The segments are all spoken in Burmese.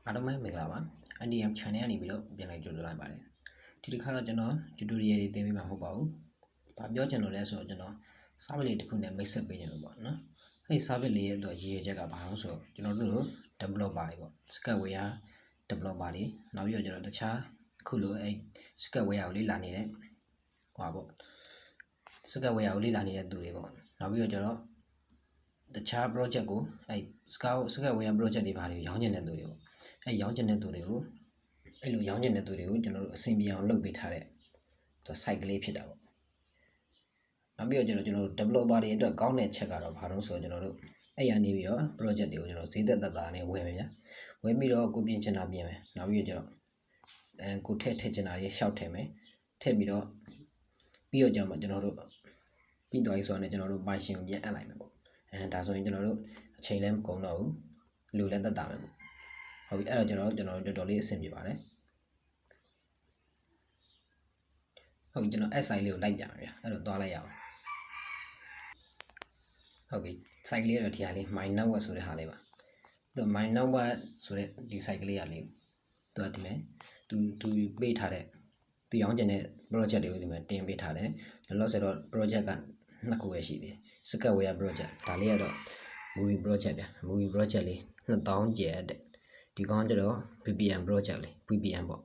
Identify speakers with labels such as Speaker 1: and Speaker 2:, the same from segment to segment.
Speaker 1: အားလုံးပဲမင်္ဂလာပါ NDM channel ကနေပြီးတော့ပြန်လိုက်ကြိုဆိုလိုက်ပါတယ်ဒီတစ်ခါတော့ကျွန်တော် tutorial တွေသင်ပေးမှာမဟုတ်ပါဘူးဘာပြောချင်လို့လဲဆိုတော့ကျွန်တော် service လေးတစ်ခုနဲ့မိတ်ဆက်ပေးချင်လို့ပေါ့နော်အဲ့ဒီ service လေးရဲ့အတွက်ရည်ရွယ်ချက်ကဘာလို့ဆိုတော့ကျွန်တော်တို့ developer တွေပေါ့ Skyware developer တွေနောက်ပြီးတော့ကျွန်တော်တခြားအခုလိုအဲ့ Skyware ကိုလေ့လာနေတဲ့ဟောပေါ့ Skyware ကိုလေ့လာနေတဲ့သူတွေပေါ့နောက်ပြီးတော့ကျွန်တော်တခြား project ကိုအဲ့ Skyware project တွေဘာတွေရောင်းချင်တဲ့သူတွေပေါ့အဲ့ရောင်းချင်တဲ့သူတွေကိုအဲ့လိုရောင်းချင်တဲ့သူတွေကိုကျွန်တော်တို့အဆင်ပြေအောင်လုပ်ပေးထားတဲ့သူ site ကလေးဖြစ်တာပေါ့နောက်ပြီးတော့ကျွန်တော်တို့ developer တွေအတွက်ကောင်းတဲ့ချက်ကတော့ဘာလို့ဆိုတော့ကျွန်တော်တို့အဲ့ရနေပြီးတော့ project တွေကိုကျွန်တော်ဈေးသက်သက်သာနဲ့ဝယ်မယ်ဗျာဝယ်ပြီးတော့ကိုပြင်ချင်တာပြင်မယ်နောက်ပြီးတော့ကျွန်တော်ကိုထည့်ချင်တာတွေရှောက်ထည့်မယ်ထည့်ပြီးတော့ကျွန်တော်တို့ပြီးသွားပြီဆိုတော့ကျွန်တော်တို့ machine ကိုပြန်အပ်လိုက်မယ်ပေါ့ဒါဆိုရင်ကျွန်တော်တို့အချိန်လည်းမကုန်တော့ဘူးလူလည်းသက်သာမယ်ပေါ့ဟုတ်ပြီအဲ့တော့ကျွန်တော်တို့တော်တော်လေးအဆင်ပြေပါတယ်ဟုတ်ပြီကျွန်တော် site လေးကိုလိုက်ပြန်ပါဗျာအဲ့တော့သွားလိုက်ရအောင်ဟုတ်ပြီ site လေးတော့ဒီဟာလေး my network ဆိုတဲ့ဟာလေးပါသူ my network ဆိုတဲ့ဒီ site ကလေးကလေးသူကဒီမဲ့သူပေးထားတဲ့သူရောင်းချင်တဲ့ project တွေကိုဒီမဲ့တင်ပေးထားတယ်လောလောဆယ်တော့ project ကနှစ်ခုပဲရှိသေးတယ် Skyware project ဒါလေးကတော့ movie project ဗျာ movie project လေး2000ကျပ်တဲ့ဒီကောင်ကျတော့ VPN project လေး VPN ပေါ့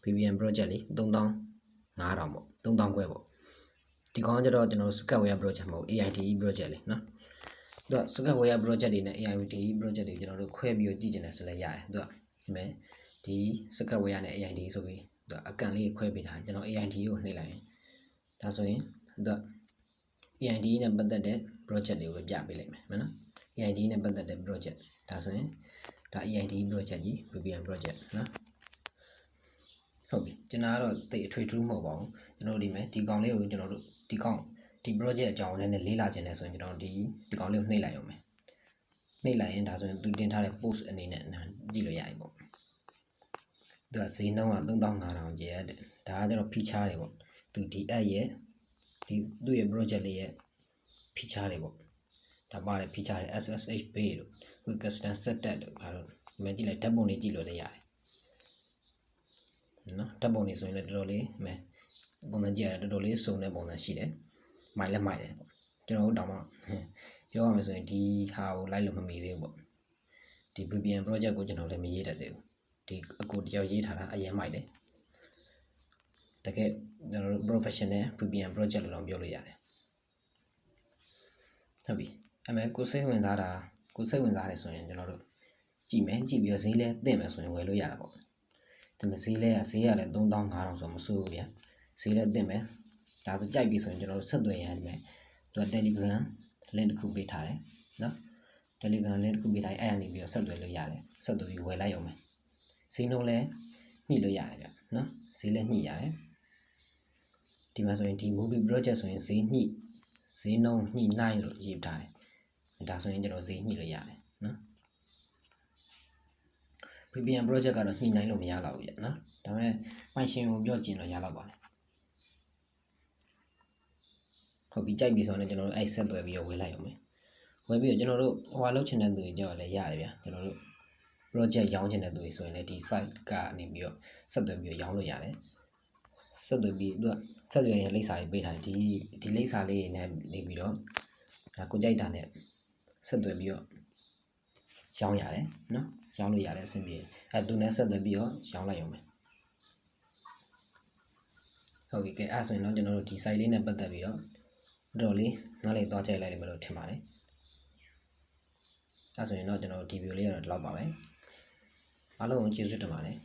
Speaker 1: VPN project လေး3500ပေါ့3000ခွဲပေါ့ဒီကောင်ကျတော့ကျွန်တော် Skyware project မဟုတ် AITE project လေးနော်သူက Skyware project တွေနဲ့ AITE project တွေကျွန်တော်တို့ခွဲပြီးကြည့်ကျင်တယ်ဆိုလည်းရတယ်သူကဒီမဲ့ဒီ Skyware နဲ့ AITE ဆိုပြီးသူကအကန်လေးခွဲပေးထားကျွန်တော် AITE ကိုနှိပ်လိုက်ရင်ဒါဆိုရင်သူက AITE နဲ့ပတ်သက်တဲ့ project တွေကိုပြပေးလိုက်မယ်နော် AITE နဲ့ပတ်သက်တဲ့ project ဒါဆိုရင်ဒါ AITE project ကြီး VPN project နော်ဟုတ်ပြီကျွန်တော်ကတော့တိတ်အထွေထူးမဟုတ်ပါဘူးကျွန်တော်ဒီမဲ့ဒီကောင်လေးကိုကျွန်တော်တို့ဒီ project အကြောင်းနဲ့လေးလာခြင်းလဲဆိုရင်ကျွန်တော်ဒီကောင်လေးကိုနှိပ်လိုက်အောင်မယ်နှိပ်လိုက်ရင်ဒါဆိုရင်သူတင်ထားတဲ့ post အနေနဲ့ကြည့်လို့ရပြီပေါ့သူကဈေးနှုန်းက3500ကျပ်တဲ့ဒါကကျတော့ feature တွေပေါ့သူဒီ app ရဲ့သူ့ရဲ့ project လေးရဲ့ feature တွေပေါ့ဒါပါတယ် feature တွေ SSH page တို့ custom setup တို့ဘာလို့ဒီမှာကြည့်လိုက်ဓာတ်ပုံလေးကြည့်လို့လည်းရတယ်နော်ဓာတ်ပုံလေးဆိုရင်လည်းတော်တော်လေးပုံစံကြည့်ရတယ်တော်တော်လေးစုံတဲ့ပုံစံရှိတယ်မိုက်လည်းမိုက်တယ်ပေါ့ကျွန်တော်တို့တောင်မှပြောရမယ်ဆိုရင်ဒီဟာကိုလိုက်လို့မမီသေးဘူးပေါ့ဒီ VPN project ကိုကျွန်တော်လည်းမရေးတတ်သေးဘူးဒီအကိုတယောက်ရေးထားတာအရင်မိုက်တယ်တကယ်ကျွန်တော်တို့ professional VPN project လို့တော့ပြောလို့ရတယ်ဟုတ်ပြီအမေကိုစိတ်ဝင်စားတယ်ဆိုရင်ကျွန်တော်တို့ကြည့်မယ်ကြည့်ပြီးတော့ဈေးလဲသင့်မယ်ဆိုရင်ဝယ်လို့ရတာပေါ့ဒါပေမဲ့ဈေးရတယ်3500ဆိုမစိုးဘူးဗျာဈေးလဲသင့်မယ်ဒါဆိုကြိုက်ပြီဆိုရင်ကျွန်တော်တို့ဆက်သွယ်ရမယ်သူက Telegram link တစ်ခုပေးထားတယ်နော် Telegram link တစ်ခုပေးထားရင်အဲ့အနေပြီးတော့ဆက်သွယ်လို့ရတယ်ဆက်သွယ်ပြီးဝယ်လိုက်အောင်မယ်ဈေးနှုန်းလဲညှိလို့ရတယ်ဗျာနော်ဈေးလဲညှိရတယ်ဒီမှာဆိုရင်ဒီ movie project ဆိုရင်ဈေးနှုန်းညှိနှိုင်းလို့ရေးထားတယ်ဒါဆိုရင်ကျွန်တော်ဈေးညှိလို့ရတယ်နော် VPN project ကတော့ညှိနှိုင်းလို့မရတော့ဘူးနော်ဒါပေမဲ့ function ကိုပြောကျင်တော့ရတော့ပါတယ်ဟုတ်ပြီကြိုက်ပြီဆိုတော့ကျွန်တော်တို့အဲ့ဆက်သွယ်ပြီးတော့ဝယ်လိုက်အောင်မယ်ဝယ်ပြီးတော့ကျွန်တော်တို့ဟိုလုပ်ချင်တဲ့သူတွေကြောက်လည်းရတယ်ဗျာကျွန်တော်တို့ project ရောင်းချင်တဲ့သူတွေဆိုရင်လည်းဒီ site ကနေပြီးတော့ဆက်သွယ်ပြီးတော့ရောင်းလို့ရတယ်ဆက်သွယ်ပြီးသူကဆက်သွယ်ရင်လိပ်စာတွေပေးထားတယ်ဒီလိပ်စာလေးနဲ့နေပြီးတော့ဒါကိုကြိုက်တာနဲ့ဆက်သွယ်ပြီးတော့ရောင်းရတယ်နော်ရောင်းလို့ရတယ်အဆင်ပြေသူနဲ့ဆက်သွယ်ပြီးတော့ရောင်းလိုက်အောင်မယ်ဟုတ်ပြီကဲအဲ့ဆိုရင်တော့ကျွန်တော်တို့ဒီ site လေးနဲ့ပတ်သက်ပြီးတော့တော်လေးနားလေးသွားကြိုက်လိုက်လိမ့်မယ်လို့ထင်ပါတယ်အဲ့ဆိုရင်တော့ကျွန်တော်တို့ဒီ video လေးကတော့ဒီလောက်ပါပဲအားလုံးကိုကျေးဇူးတင်ပါတယ်